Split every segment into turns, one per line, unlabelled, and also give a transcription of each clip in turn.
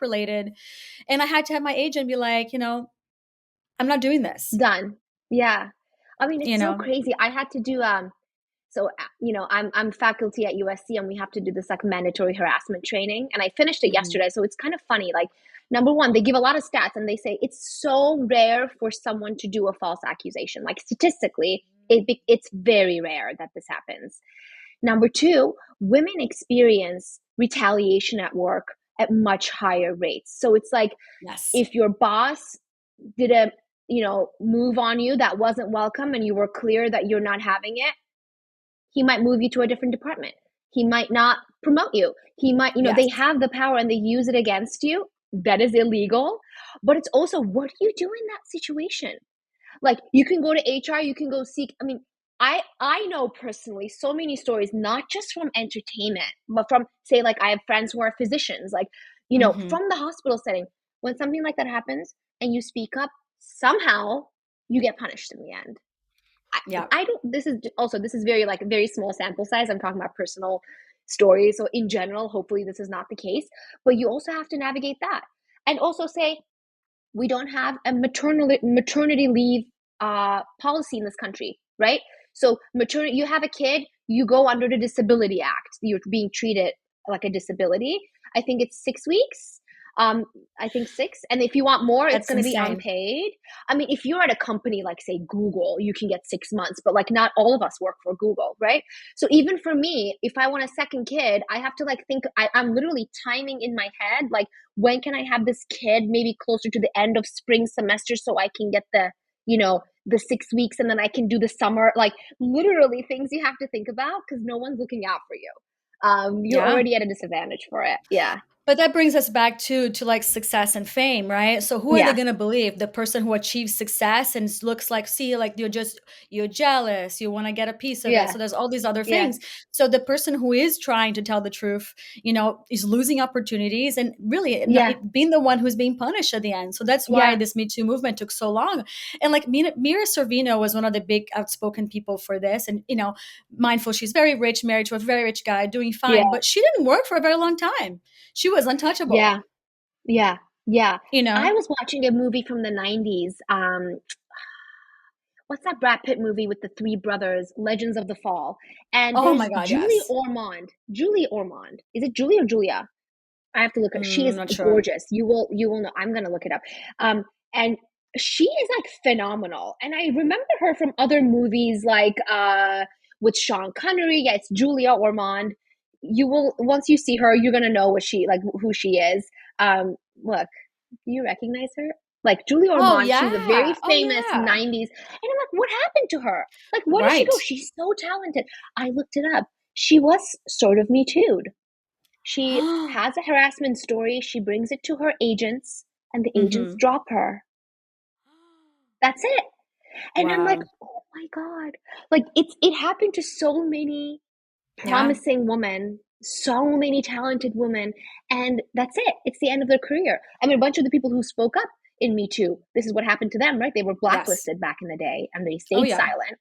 related. And I had to have my agent be like, I'm not doing this,
Done. Yeah. I mean,
you
it's so
know?
crazy. I had to do so I'm faculty at USC, and we have to do this like mandatory harassment training, and I finished it
Hmm.
yesterday. So it's kind of funny. Like, number one, they give a lot of stats, and they say it's so rare for someone to do a false accusation. Like, statistically, it's very rare that this happens. Number two, women experience retaliation at work at much higher rates. So it's like,
Yes.
if your boss did a move on you that wasn't welcome, and you were clear that you're not having it, he might move you to a different department. He might not promote you. He might,
Yes.
they have the power and they use it against you. That is illegal. But it's also, what do you do in that situation? Like, you can go to HR, you can go seek. I mean, I know personally so many stories, not just from entertainment, but from, say, like, I have friends who are physicians, like,
Hmm.
from the hospital setting. When something like that happens and you speak up, somehow you get punished in the end. I,
Yeah.
I don't, this is very, like, very small sample size. I'm talking about personal stories. So in general, hopefully this is not the case, but you also have to navigate that. And also say, we don't have a maternity leave policy in this country, right? So maternity, you have a kid, you go under the Disability Act. You're being treated like a disability. I think it's 6 weeks. I think six, and if you want more, it's
That's
going to be
insane.
unpaid. I mean, if you're at a company like, say, Google, you can get 6 months, but like, not all of us work for Google, right? So even for me, if I want a second kid, I have to like think. I'm literally timing in my head, like, when can I have this kid, maybe closer to the end of spring semester, so I can get the 6 weeks, and then I can do the summer, like, literally things you have to think about, because no one's looking out for you. You're
Yeah.
already at a disadvantage for it. Yeah.
But that brings us back to like success and fame, right? So who are they
Yeah.
going to believe? The person who achieves success and looks like, see, like you're jealous, you want to get a piece of it.
Yeah.
So there's all these other
Yeah.
things. So the person who is trying to tell the truth, is losing opportunities and really
Yeah.
being the one who's being punished at the end. So that's why
Yeah.
this Me Too movement took so long. And like Mira Sorvino was one of the big outspoken people for this. And, mindful, she's very rich, married to a very rich guy, doing fine,
Yeah.
but she didn't work for a very long time. She was untouchable,
Yeah. Yeah. Yeah.
you
I
know?
was watching a movie from the 90s. What's that Brad Pitt movie with the three brothers, Legends of the Fall? And
Oh my
there's
God,
Julie
yes.
Ormond. Julie Ormond. Is it Julie or Julia? I have to look at. She is
Not sure.
gorgeous. You will know. I'm gonna look it up. And she is like phenomenal. And I remember her from other movies, like with Sean Connery. Yeah, it's Julia Ormond. You will, once you see her, you're gonna know who she is. Look, do you recognize her? Like, Julie
Oh
Ormond, she's a very
yeah. Oh
famous
yeah.
90s. And I'm like, what happened to her? Like, where did she go?
Right.
She's so talented. I looked it up. She was sort of Me Too'd. She has a harassment story. She brings it to her agents, and the agents
Hmm.
drop her. That's it. And I'm like,
Wow.
oh my God. Like, it happened to so many
Yeah.
promising women, so many talented women, and that's it. It's the end of their career. I mean, a bunch of the people who spoke up in Me Too, this is what happened to them, right? They were
Yes.
blacklisted back in the day, and they
Oh
stayed
yeah.
silent.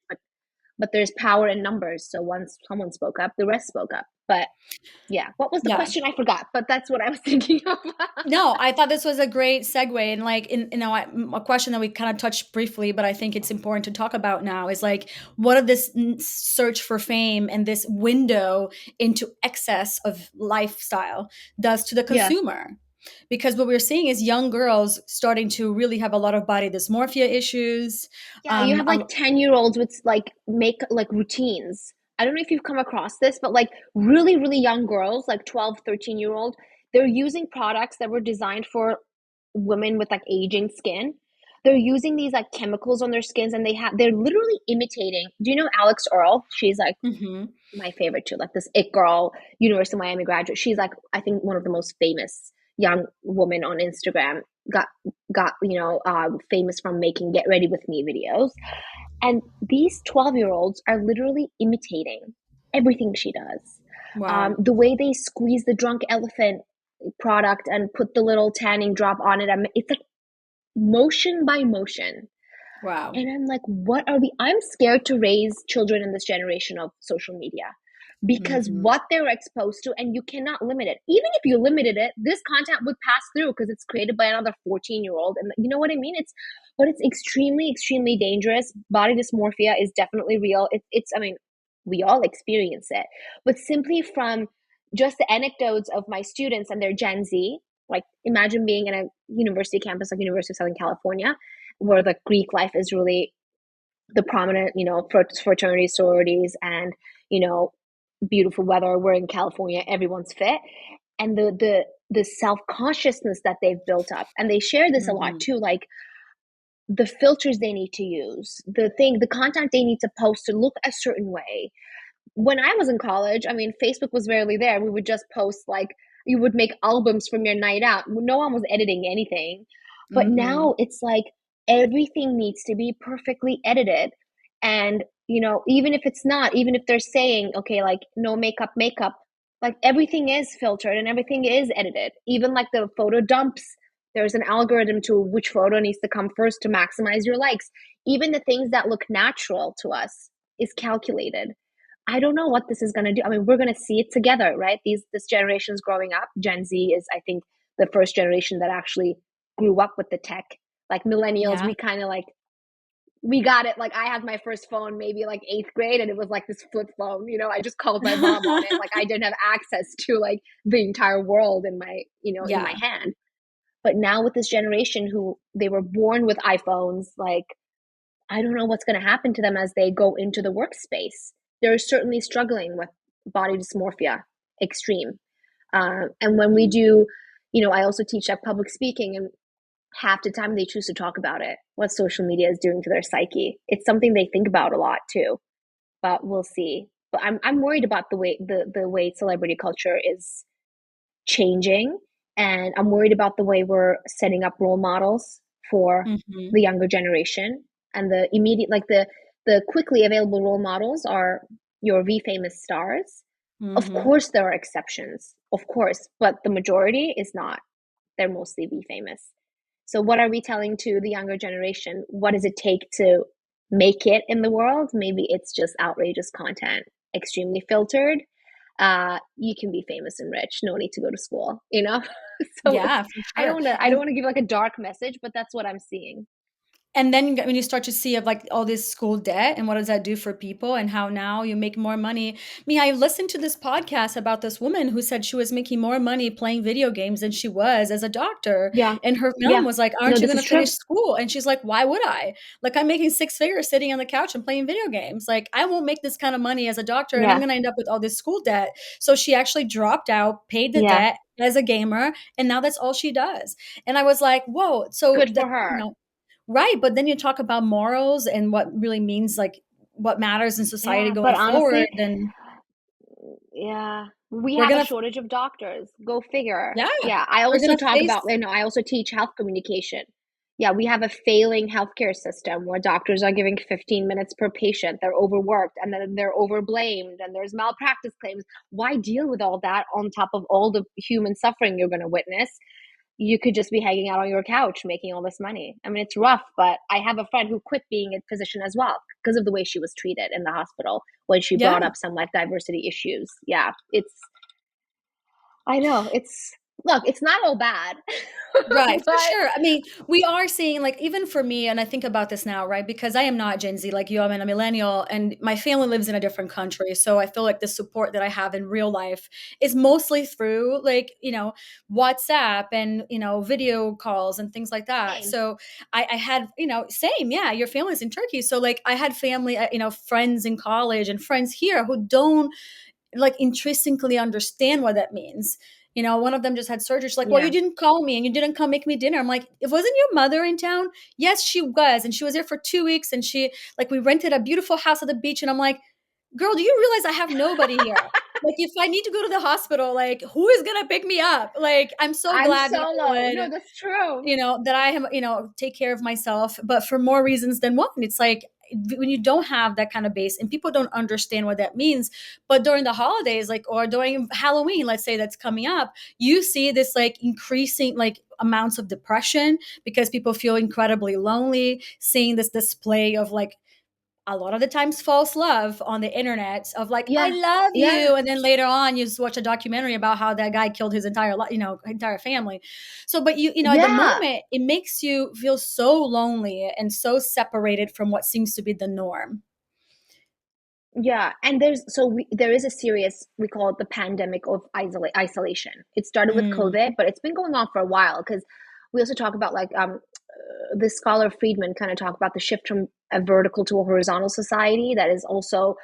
But there's power in numbers. So once someone spoke up, the rest spoke up. But yeah, what was the
Yeah.
question? I forgot, but that's what I was thinking of.
No, I thought this was a great segue, and like, a question that we kind of touched briefly, but I think it's important to talk about now is like, what of this search for fame and this window into excess of lifestyle does to the
Yeah.
consumer? Because what we're seeing is young girls starting to really have a lot of body dysmorphia issues.
Yeah, you have like
A
10-year-olds with like make like routines. I don't know if you've come across this, but like really, really young girls, like 12, 13-year-old, they're using products that were designed for women with like aging skin. They're using these like chemicals on their skins, and they're literally imitating. Do you know Alex Earl? She's like
Mhm.
my favorite too, like this it girl, University of Miami graduate. She's like, I think, one of the most famous young women on Instagram. Got famous from making Get Ready With Me videos. And these 12-year-olds are literally imitating everything she does.
Wow.
The way they squeeze the Drunk Elephant product and put the little tanning drop on it, it's like motion by motion.
Wow.
And I'm like, what are we? I'm scared to raise children in this generation of social media, because
Mhm.
what they're exposed to, and you cannot limit it. Even if you limited it, this content would pass through because it's created by another 14-year-old. And you know what I mean? It's extremely, extremely dangerous. Body dysmorphia is definitely real. I mean, we all experience it. But simply from just the anecdotes of my students and their Gen Z, like imagine being in a university campus like University of Southern California, where the Greek life is really the prominent, fraternities, sororities, and, beautiful weather. We're in California, everyone's fit. And the self-consciousness that they've built up. And they share this a lot
Mhm.
too, like the filters they need to use, the content they need to post to look a certain way. When I was in college, I mean, Facebook was rarely there. We would just post, like, you would make albums from your night out. No one was editing anything. But
Mm-mm.
now it's like everything needs to be perfectly edited. And, even if it's not, even if they're saying, okay, like no makeup, like everything is filtered and everything is edited. Even like the photo dumps, there's an algorithm to which photo needs to come first to maximize your likes. Even the things that look natural to us is calculated. I don't know what this is going to do. I mean, we're going to see it together, right? This generation's growing up. Gen Z is, I think, the first generation that actually grew up with the tech. Like millennials,
Yeah.
we kind of like we got it. Like I had my first phone maybe like eighth grade, and it was like this flip phone. I just called my mom on it. Like I didn't have access to like the entire world in my
Yeah.
hand. But now with this generation who they were born with iPhones, like I don't know what's going to happen to them as they go into the workspace. They're certainly struggling with body dysmorphia, extreme. And when we
Mm.
do, I also teach at public speaking, and half the time they choose to talk about it, what social media is doing to their psyche. It's something they think about a lot too, but we'll see. But I'm worried about the way celebrity culture is changing, and I'm worried about the way we're setting up role models for
Mhm.
the younger generation. And the immediate, like the quickly available role models are your V famous stars. Of
Mhm.
course there are exceptions, of course, but the majority is not. They're mostly V famous. So what are we telling to the younger generation? What does it take to make it in the world? Maybe it's just outrageous content, extremely filtered. You can be famous and rich, no need to go to school. So
Yeah, for
I don't
sure.
want to I don't want to give like a dark message, but that's what I'm seeing.
And then when you start to see of like all this school debt and what does that do for people and how now you make more money. I listened to this podcast about this woman who said she was making more money playing video games than she was as a doctor.
Yeah.
And her mom
Yeah.
was like,
No,
aren't you
this
going
is
to finish
true.
school? And she's like, why would I? Like, I'm making six figures sitting on the couch and playing video games. Like, I won't make this kind of money as a doctor and I'm
Yeah.
going to end up with all this school debt. So she actually dropped out, paid the
Yeah.
debt as a gamer, and now that's all she does. And I was like, whoa. So
Good for
that,
her.
right, but then you talk about morals and what really means, like, what matters in society
Yeah, but
going forward,
honestly,
then
yeah, we
we're
have a
gonna
shortage of doctors. Go figure.
yeah,
Yeah, I
we're
also
gonna
talk
face
about, I also teach health communication. Yeah, we have a failing healthcare system where doctors are giving 15 minutes per patient. They're overworked and then they're overblamed and there's malpractice claims. Why deal with all that on top of all the human suffering you're going to witness? You could just be hanging out on your couch making all this money. I mean, it's rough, but I have a friend who quit being a physician as well because of the way she was treated in the hospital when she
yeah.
brought up some like diversity issues. Yeah, I know, look, it's not all bad,
Right, for
but
sure. We are seeing, like, even for me, and I think about this now, right? Because I am not Gen Z like you, I'm a millennial, and my family lives in a different country. So I feel like the support that I have in real life is mostly through, like, WhatsApp and, video calls and things like that.
same.
So I had, same, yeah, your family's in Turkey. So, like, I had family, friends in college and friends here who don't like intrinsically understand what that means. One of them just had surgery. She's like, well, you
Yeah.
didn't call me and you didn't come make me dinner. I'm like, it wasn't your mother in town? Yes, she was. And she was there for 2 weeks. And we rented a beautiful house at the beach. And I'm like, girl, do you realize I have nobody here? Like, if I need to go to the hospital, like, who is going to pick me up? Like, I'm so
I'm
glad, knock on
solo. No,
wood,
that's true.
that I have, take care of myself, but for more reasons than one. It's like when you don't have that kind of base and people don't understand what that means. But during the holidays, like, or during Halloween, let's say that's coming up, you see this like increasing like amounts of depression because people feel incredibly lonely, seeing this display of like a lot of the times false love on the internet of like, I
Yeah.
love
Yeah.
you. And then later on you just watch a documentary about how that guy killed his entire life, entire family. So, but at the
Yeah.
moment, it makes you feel so lonely and so separated from what seems to be the norm.
Yeah, and there is a serious, we call it the pandemic of isolation. It started with
Mm,
COVID, but it's been going on for a while because we also talk about like this scholar Friedman kind of talk about the shift from a vertical to a horizontal society that is also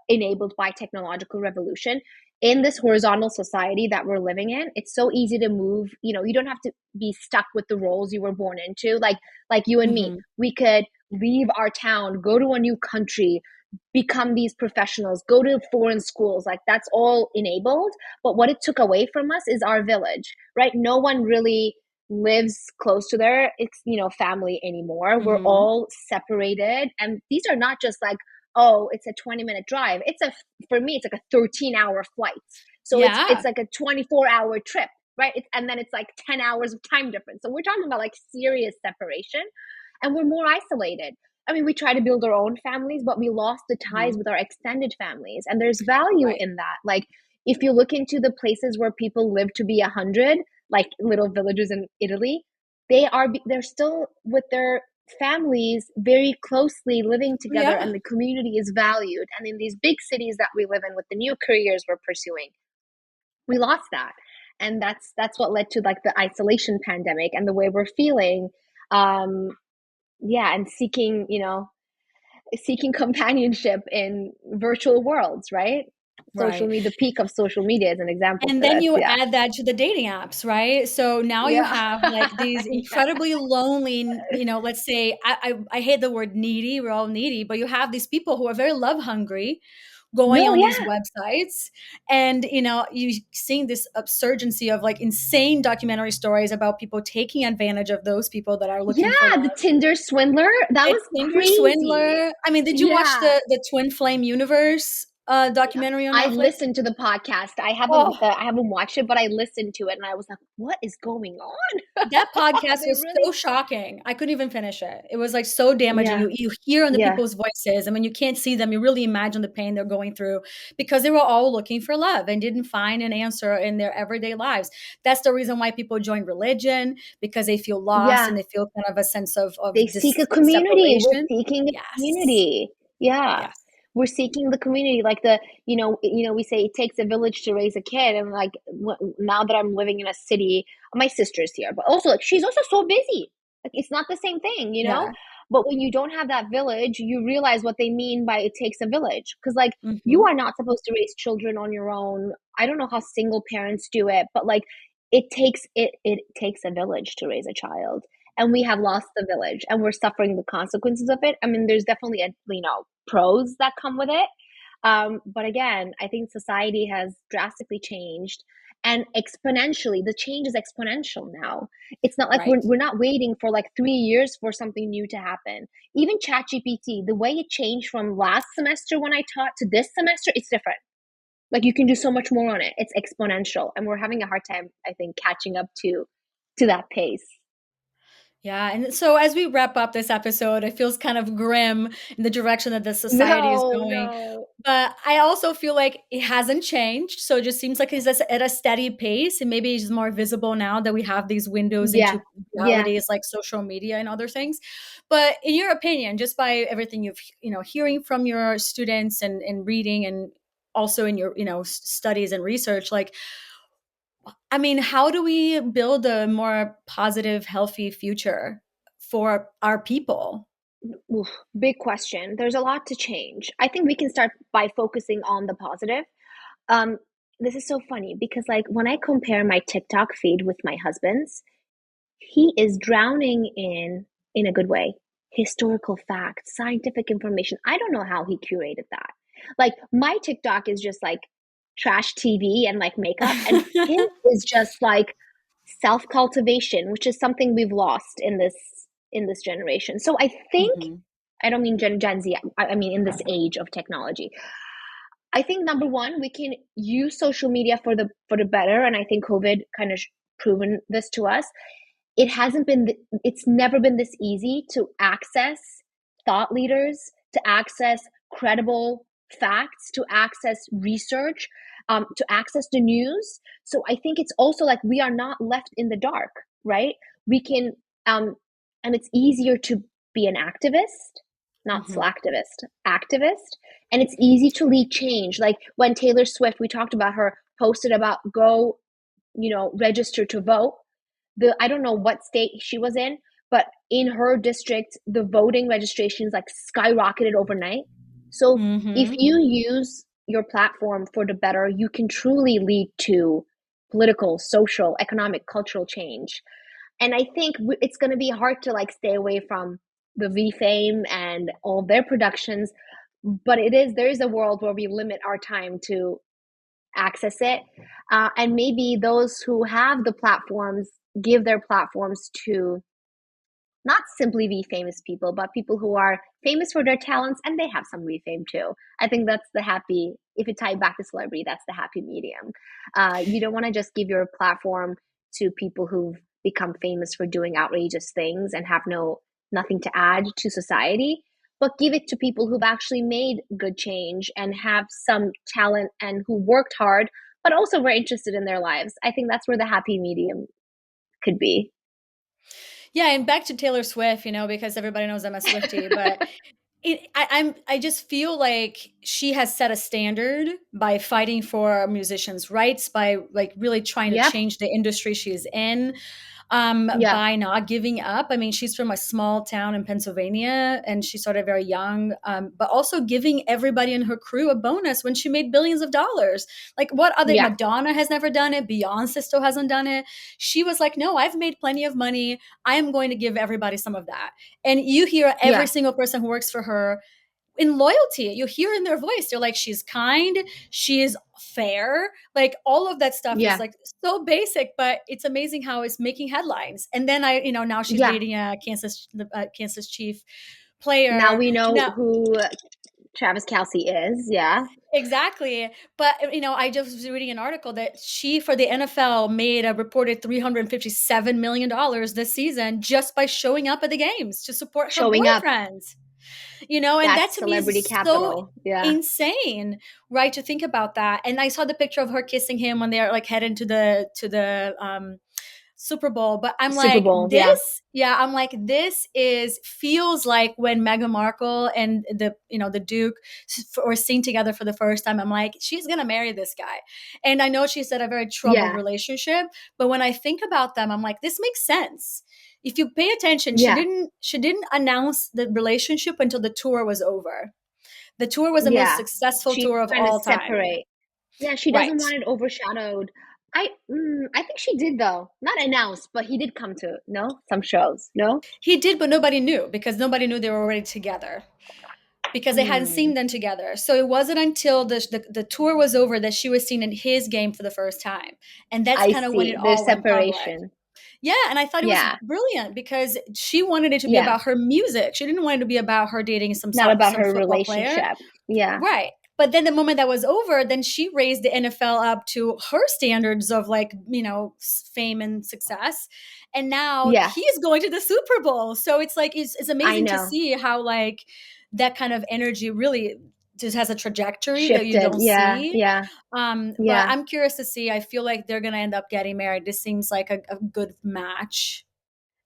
enabled by technological revolution. In this horizontal society that we're living in, it's so easy to move. You don't have to be stuck with the roles you were born into. Like you and me,
mhm.
we could leave our town, go to a new country, become these professionals, go to foreign schools. Like that's all enabled. But what it took away from us is our village, right? No one really lives close to their family anymore. We're
Mhm.
all separated, and these are not just like, oh, it's a 20-minute drive. For me, it's like a 13-hour flight. So it's
Yeah.
like a 24-hour trip, right? And then it's like 10 hours of time difference. So we're talking about like serious separation, and we're more isolated. I mean, we try to build our own families, but we lost the ties
Mhm.
with our extended families. And there's value
Right.
in that. Like, if you look into the places where people live to be 100, like little villages in Italy, they're still with their families very closely living together,
Yeah.
and the community is valued. And in these big cities that we live in with the new careers we're pursuing, we lost that. And that's what led to like the isolation pandemic and the way we're feeling. Um, yeah, and seeking companionship in virtual worlds, right?
Right.
The peak of social media is an example
And
for
then
this.
you
Yeah.
add that to the dating apps, right? So now you
Yeah.
have like these
Yeah.
incredibly lonely, let's say, I hate the word needy, we're all needy, but you have these people who are very love hungry going
No,
on these
yeah.
websites, and you seeing this upsurgency of like insane documentary stories about people taking advantage of those people that are looking for
Yeah,
love.
the Tinder swindler, that
The
was
Tinder
crazy.
swindler. I mean, did you watch
Yeah.
the Twin Flame Universe documentary on
I've
Netflix?
listened to the podcast.
Oh,
I haven't watched it, but I listened to it and I was like, what is going on?
that podcast
They
was
really.
so shocking. I couldn't even finish it. It was like so damaging.
Yeah.
You hear on the
Yeah.
people's voices, and when you can't see them, you really imagine the pain they're going through because they were all looking for love and didn't find an answer in their everyday lives. That's the reason why people join religion, because they feel lost and
Yeah.
they feel kind of a sense
They
of
seek a
this
community. We're
separation.
seeking a
Yes.
community. Yeah.
Yes.
We're seeking the community. Like we say it takes a village to raise a kid. And like now that I'm living in a city, my sister's here, but also like she's also so busy. Like it's not the same thing.
Yeah.
But when you don't have that village, you realize what they mean by it takes a village. Because like you
Hmm.
are not supposed to raise children on your own. I don't know how single parents do it, but like it takes a village to raise a child, and we have lost the village and we're suffering the consequences of it. I mean, there's definitely pros that come with it. But again, I think society has drastically changed, and exponentially the change is exponential now. It's not like we're,
Right.
we're not waiting for like 3 years for something new to happen. Even ChatGPT, the way it changed from last semester when I taught to this semester, it's different. Like you can do so much more on it. It's exponential, and we're having a hard time, I think, catching up to that pace.
Yeah, and so as we wrap up this episode, it feels kind of grim in the direction that the society is
No,
going.
no.
But I also feel like it hasn't changed. So it just seems like it's just at a steady pace. And maybe it's more visible now that we have these windows
Yeah.
into
Yeah.
realities like social media and other things. But in your opinion, just by everything you've, hearing from your students and reading and also in your, studies and research, like, I mean, how do we build a more positive, healthy future for our people?
Oof, big question. There's a lot to change. I think we can start by focusing on the positive. Um, this is so funny because like when I compare my TikTok feed with my husband's, he is drowning in a good way, historical facts, scientific information. I don't know how he curated that. Like my TikTok is just like trash TV and like makeup, and his is just like self cultivation, which is something we've lost in this generation. So I think
Mhm.
I don't mean Gen Z. I mean in this age of technology. I think number one, we can use social media for the better, and I think COVID kind of proven this to us. It's never been this easy to access thought leaders, to access credible facts, to access research, to access the news. So I think it's also like we are not left in the dark, right? We can, and it's easier to be an activist, not
Mhm.
slacktivist, activist. And it's easy to lead change. Like when Taylor Swift, we talked about her, posted about go, register to vote. I don't know what state she was in, but in her district, the voting registrations like skyrocketed overnight. So if
Mhm.
you use your platform for the better, you can truly lead to political, social, economic, cultural change. And I think it's going to be hard to like stay away from the V Fame and all their productions, but there is a world where we limit our time to access it. And maybe those who have the platforms give their platforms to not simply be famous people, but people who are famous for their talents and they have some refame too. I think that's the happy, if you tie back to celebrity, that's the happy medium. You don't want to just give your platform to people who've become famous for doing outrageous things and have nothing to add to society, but give it to people who've actually made good change and have some talent and who worked hard, but also were interested in their lives. I think that's where the happy medium could be.
Yeah, and back to Taylor Swift, because everybody knows I'm a Swiftie, but I just feel like she has set a standard by fighting for musicians' rights, by like really trying to
Yep.
change the industry she's in,
Yep.
by not giving up. I mean, she's from a small town in Pennsylvania and she started very young, but also giving everybody in her crew a bonus when she made billions of dollars. Like, what other,
Yeah.
Madonna has never done it, Beyonce still hasn't done it. She was like, no, I've made plenty of money. I am going to give everybody some of that. And you hear every
Yeah.
single person who works for her in loyalty. You hear in their voice, they're like, she's kind, she is fair. Like all of that stuff is
Yeah.
like so basic, but it's amazing how it's making headlines. And then now she's
Yeah.
dating a Kansas Chief
Now
player.
we know
Now,
who Travis Kelsey is. Yeah.
exactly. But I just was reading an article that she for the NFL made a reported $357 million this season just by showing up at the games to support her
Showing up.
boyfriend. And that
That's
to me
celebrity
is so
capital. Yeah.
insane, right? To think about that. And I saw the picture of her kissing him when they're like heading to the Super Bowl. But I'm
Super
like,
Bowl. Yeah.
this is feels like when Meghan Markle and the Duke were seen together for the first time. I'm like, she's gonna marry this guy. And I know she said a very troubled
Yeah.
relationship, but when I think about them, I'm like, this makes sense. If you pay attention, she
Yeah.
didn't announce the relationship until the tour was over. The tour was the most
Yeah.
successful
She's
tour of
trying to
all time.
separate. Yeah. She doesn't
Right.
want it overshadowed. I think she did though. Not announced, but he did come to some shows. No.
He did, but nobody knew because nobody knew they were already together because they hadn't
Mm,
seen them together. So it wasn't until the tour was over that she was seen in his game for the first time. And that's
I
kind of when it
see. There's
all went public.
separation.
Yeah, and I thought it was
Yeah.
brilliant because she wanted it to be
Yeah.
about her music. She didn't want it to be about her dating
Not about
some
her
football player.
relationship. Yeah.
Right. But then the moment that was over, then she raised the NFL up to her standards of like, fame and success. And now
Yeah.
he's going to the Super Bowl. So it's like, it's
I
amazing to
know.
see how like that kind of energy really just has a trajectory that you
Shifted.
don't
Yeah.
see.
Yeah.
But
Yeah.
I'm curious to see. I feel like they're going to end up getting married. This seems like a good match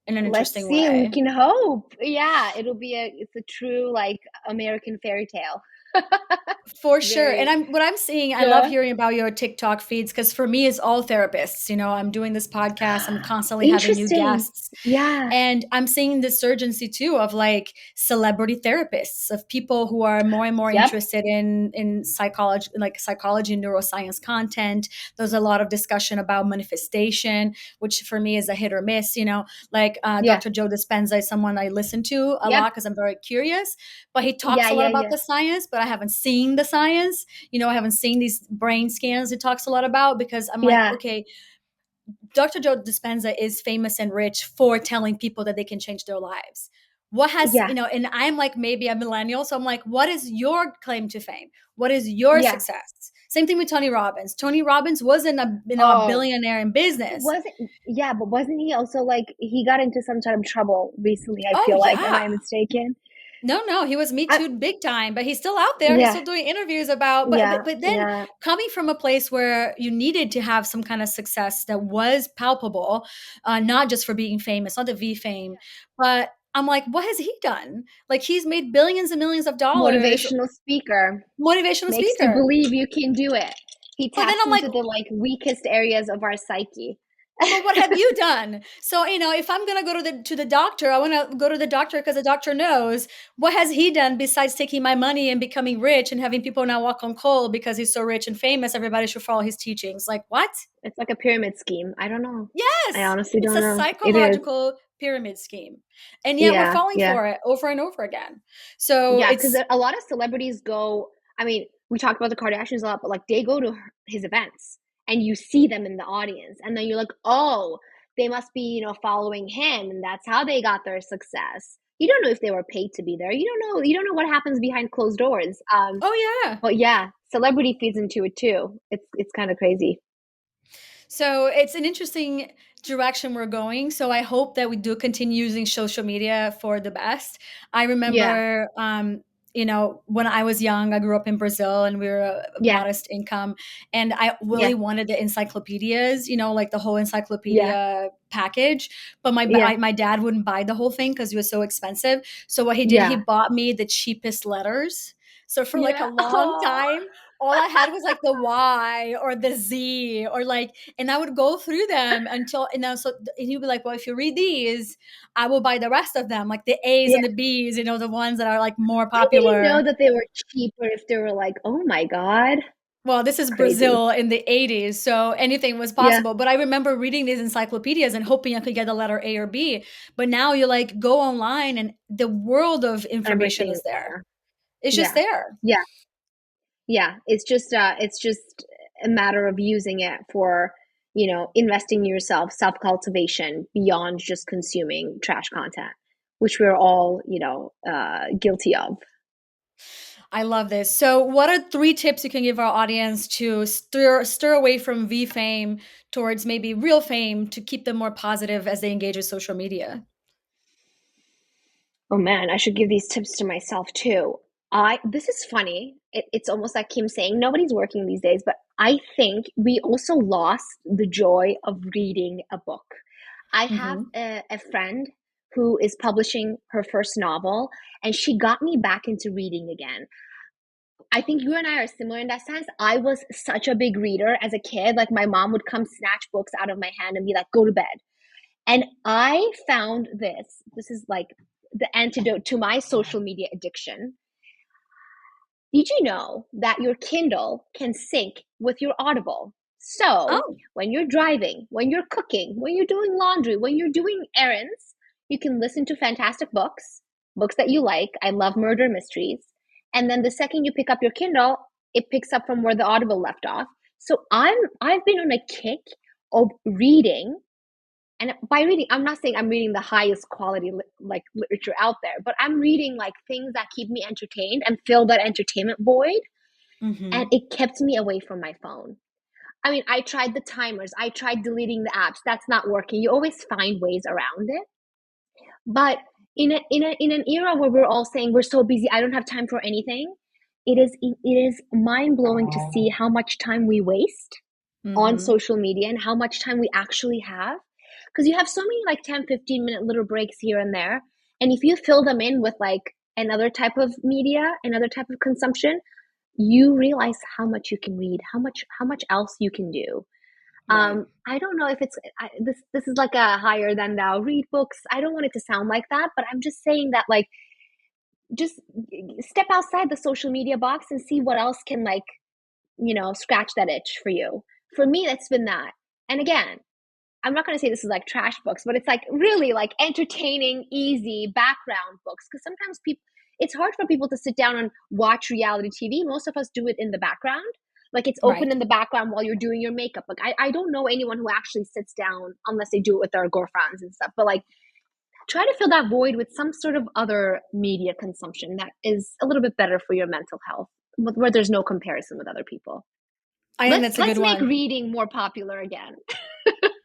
in an
Let's
interesting
see. We
way.
can hope. Yeah, it's a true like American fairy tale.
For sure. And
Very.
what I'm seeing, I love
Yeah.
hearing about your TikTok feeds because for me, it's all therapists. I'm doing this podcast, I'm constantly having new
Interesting.
guests.
Yeah.
And I'm seeing this urgency too of like celebrity therapists, of people who are more and more
Yep.
interested in psychology, like psychology and neuroscience content. There's a lot of discussion about manifestation, which for me is a hit or miss. Like
Yeah.
Dr. Joe Dispenza is someone I listen to a
Yep.
lot because I'm very curious, but he talks
Yeah.
a lot
Yeah.
about
Yeah.
the science, but I haven't seen the science. I haven't seen these brain scans he talks a lot about because I'm like,
Yeah.
okay, Dr. Joe Dispenza is famous and rich for telling people that they can change their lives. What has,
Yeah.
and I'm like maybe a millennial. So I'm like, what is your claim to fame? What is your
Yeah.
success? Same thing with Tony Robbins. Tony Robbins wasn't a
Oh,
billionaire in business.
wasn't yeah, but wasn't he also like he got into some sort of trouble recently? I
Oh
feel like, am
yeah.
I mistaken?
No, he was Me
I,
Too big time, but he's still out there. He's
yeah,
still doing interviews about,
yeah,
but then
yeah,
coming from a place where you needed to have some kind of success that was palpable, not just for being famous, not the V fame, but I'm like, what has he done? Like he's made billions and millions of dollars,
motivational speaker
motivational
makes you
speaker.
believe you can do it. He
But then
taps
I'm like,
into the like weakest areas of our psyche.
but what have you done? So, if I'm gonna go to the doctor, I wanna go to the doctor because the doctor knows. What has he done besides taking my money and becoming rich and having people now walk on coal because he's so rich and famous, everybody should follow his teachings. Like, what?
It's like a pyramid scheme. I don't know. I
Yes,
honestly
it's
don't
a
know. It is.
psychological pyramid scheme, and yet we're
Yeah,
falling
yeah.
for it over and over again. So
Yeah, because
it's
a lot of celebrities go. I mean, we talk about the Kardashians a lot, but like they go to his events and you see them in the audience, and then you're like, oh, they must be, following him, and that's how they got their success. You don't know if they were paid to be there. You don't know. You don't know what happens behind closed doors.
oh yeah.
But yeah, celebrity feeds into it too. It's kind of crazy.
So it's an interesting direction we're going. So I hope that we do continue using social media for the best. I
Yeah,
remember, when I was young, I grew up in Brazil and we were a
yeah,
modest income. And I
yeah,
really wanted the encyclopedias, like the whole
yeah,
encyclopedia package. But
yeah,
my dad wouldn't buy the whole thing because it was so expensive. So what he did, he
yeah,
bought me the cheapest letters. So for like a
yeah.
long
Oh,
time, all I had was like the Y or the Z or like, and I would go through them until, and he'd be like, well, if you read these, I will buy the rest of them, like the A's
yeah.
and the B's, the ones that are like more
I didn't
popular.
know that they were cheaper if they were like, oh my God,
Well, this is
crazy.
Brazil in the 80s, so anything was
Yeah,
possible. But I remember reading these encyclopedias and hoping I could get the letter A or B. But now you like go online and the world of information
everything.
is there.
Yeah,
It's just
yeah,
there.
yeah, yeah. It's just a matter of using it for, investing in yourself, self-cultivation beyond just consuming trash content, which we're all, guilty of.
I love this. So, what are three tips you can give our audience to stir away from V fame towards maybe real fame to keep them more positive as they engage with social media?
Oh man, I should give these tips to myself too. This is funny. It's almost like Kim saying nobody's working these days, but I think we also lost the joy of reading a book. I have
Hmm.
a friend who is publishing her first novel, and she got me back into reading again. I think you and I are similar in that sense. I was such a big reader as a kid. Like my mom would come snatch books out of my hand and be like, "Go to bed." And I found this. This is like the antidote to my social media addiction. Did you know that your Kindle can sync with your Audible? So
Oh,
when you're driving, when you're cooking, when you're doing laundry, when you're doing errands, you can listen to fantastic books, books that you like. I love murder mysteries. And then the second you pick up your Kindle, it picks up from where the Audible left off. So I've been on a kick of reading, and by reading, I'm not saying I'm reading the highest quality like literature out there, but I'm reading like things that keep me entertained and fill that entertainment void, and
hmm,
it kept me away from my phone. I mean, I tried the timers, I tried deleting the apps. That's not working. You always find ways around it. But in an era where we're all saying we're so busy, I don't have time for anything, it is mind blowing to see how much time we waste on
hmm,
social media and how much time we actually have, because you have so many like 10-15 minute little breaks here and there, and if you fill them in with like another type of media, another type of consumption, you realize how much you can read, how much else you can do.
right.
I don't know if this is like a higher than thou read books. I don't want it to sound like that, but I'm just saying that like just step outside the social media box and see what else can like scratch that itch for you. For me, that's been that. And again, I'm not going to say this is like trash books, but it's like really like entertaining, easy background books. Because sometimes people, it's hard for people to sit down and watch reality TV. Most of us do it in the background. Like it's open
Right.
in the background while you're doing your makeup. Like I don't know anyone who actually sits down unless they do it with their girlfriends and stuff. But like try to fill that void with some sort of other media consumption that is a little bit better for your mental health, where there's no comparison with other people.
I think
Let's
that's a
let's
good
make
one.
reading more popular again.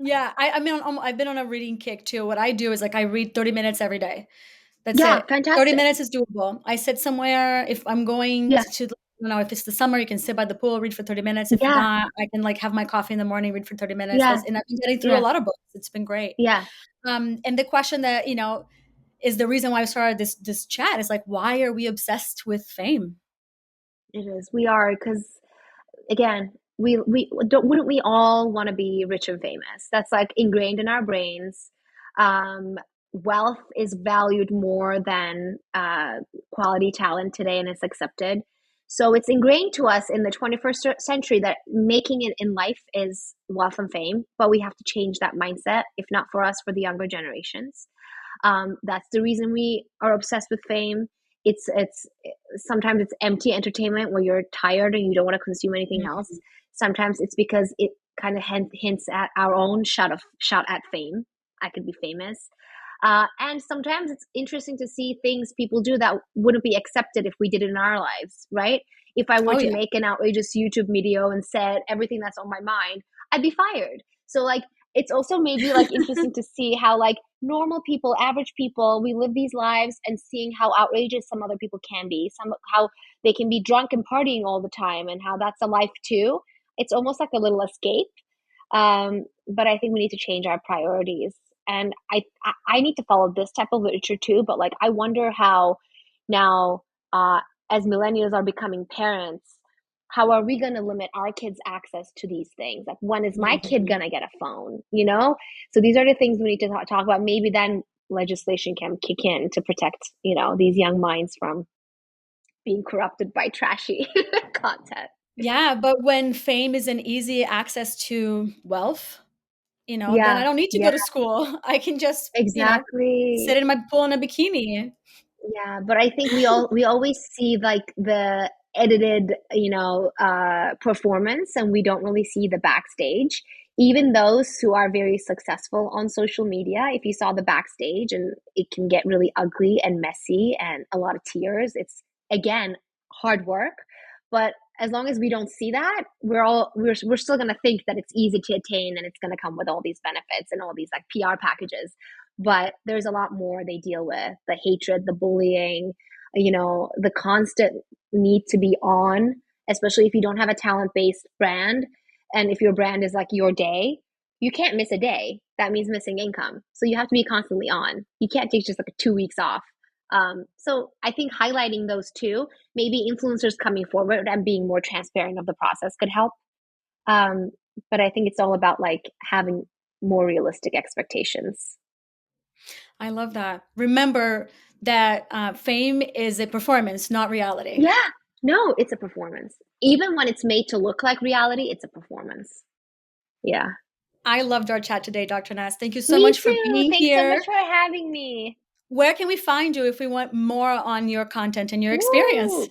Yeah, I mean, I've been on a reading kick too. What I do is like I read 30 minutes every day. That's
Yeah,
it. 30
fantastic.
minutes is doable. I sit somewhere. If I'm going
Yeah,
to, if it's the summer, you can sit by the pool, read for 30 minutes. If
yeah,
not, I can like have my coffee in the morning, read for 30 minutes.
yeah,
And I've been getting through a
yeah,
lot of books. It's been great.
yeah.
And the question that, is the reason why I started this chat is like, why are we obsessed with fame?
It is. We are, because again, we don't wouldn't we all want to be rich and famous? That's like ingrained in our brains. Um, Wealth is valued more than quality talent today, and it's accepted. So it's ingrained to us in the 21st century that making it in life is wealth and fame, but we have to change that mindset, if not for us, for the younger generations. That's the reason we are obsessed with fame. It's sometimes it's empty entertainment where you're tired and you don't want to consume anything else.
Mhm.
Sometimes it's because it kind of hints at our own shot at fame. I could be famous. And sometimes it's interesting to see things people do that wouldn't be accepted if we did it in our lives, right? If I were
Oh
to
yeah.
make an outrageous YouTube video and said everything that's on my mind, I'd be fired. So like it's also maybe like interesting to see how like normal people, average people, we live these lives and seeing how outrageous some other people can be, some how they can be drunk and partying all the time and how that's a life too. It's almost like a little escape. But I think we need to change our priorities. And I need to follow this type of literature too. But like I wonder how now, as millennials are becoming parents, how are we going to limit our kids' access to these things? Like when is my kid
Mhm.
going to get a phone? You know? So these are the things we need to talk about. Maybe then legislation can kick in to protect these young minds from being corrupted by trashy content.
Yeah, but when fame is an easy access to wealth, then I
Yeah,
don't need to
yeah,
go to school. I can just, sit
exactly.
in my pool in a bikini.
Yeah, but I think we always see like the edited, performance, and we don't really see the backstage. Even those who are very successful on social media, if you saw the backstage, and it can get really ugly and messy and a lot of tears. It's again hard work, but as long as we don't see that, we're still gonna think that it's easy to attain and it's gonna come with all these benefits and all these like PR packages, but there's a lot more they deal with: the hatred, the bullying, the constant need to be on, especially if you don't have a talent based brand. And if your brand is like your day, you can't miss a day. That means missing income. So you have to be constantly on. You can't take just like 2 weeks off. So I think highlighting those two, maybe influencers coming forward and being more transparent of the process could help. Um, but I think it's all about like having more realistic expectations.
I love that. Remember that fame is a performance, not reality.
Yeah. No, it's a performance. Even when it's made to look like reality, it's a performance. Yeah.
I loved our chat today, Dr. Nas. Thank you so
Me
much for
too.
being
Thanks so much
here.
for having me.
Where can we find you if we want more on your content and your experience?
Woo.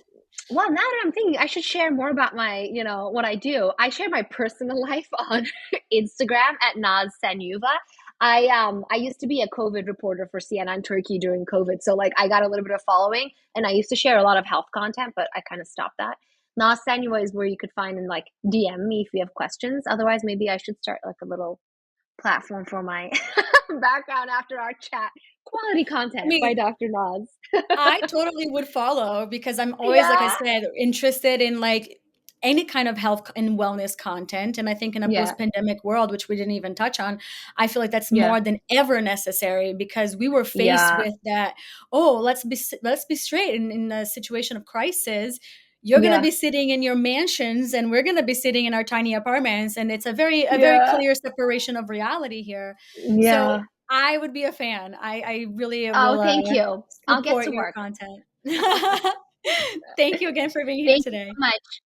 Well, now that I'm thinking, I should share more about my, what I do. I share my personal life on Instagram at Nazli Sanyuva. I used to be a COVID reporter for CNN Turkey during COVID, so like I got a little bit of following, and I used to share a lot of health content, but I kind of stopped that. Nazli Sanyuva is where you could find and like DM me if you have questions. Otherwise, maybe I should start like a little platform for my background after our chat. Quality
I
content by
mean,
Dr. Naz.
I totally would follow because I'm always, like I
Yeah.
said, interested in like any kind of health and wellness content. And I think in a
Yeah.
post-pandemic world, which we didn't even touch on, I feel like that's
Yeah.
more than ever necessary because we were faced
Yeah.
with that. Oh, let's be straight in a situation of crisis. You're going to
Yeah.
be sitting in your mansions and we're going to be sitting in our tiny apartments, and it's a very
Yeah.
clear separation of reality here. So
Yeah.
I would be a fan. I really
Oh,
will
thank you. I'll get
support
to
your
work.
content. Thank you again for being here
Thank you
today.
so much.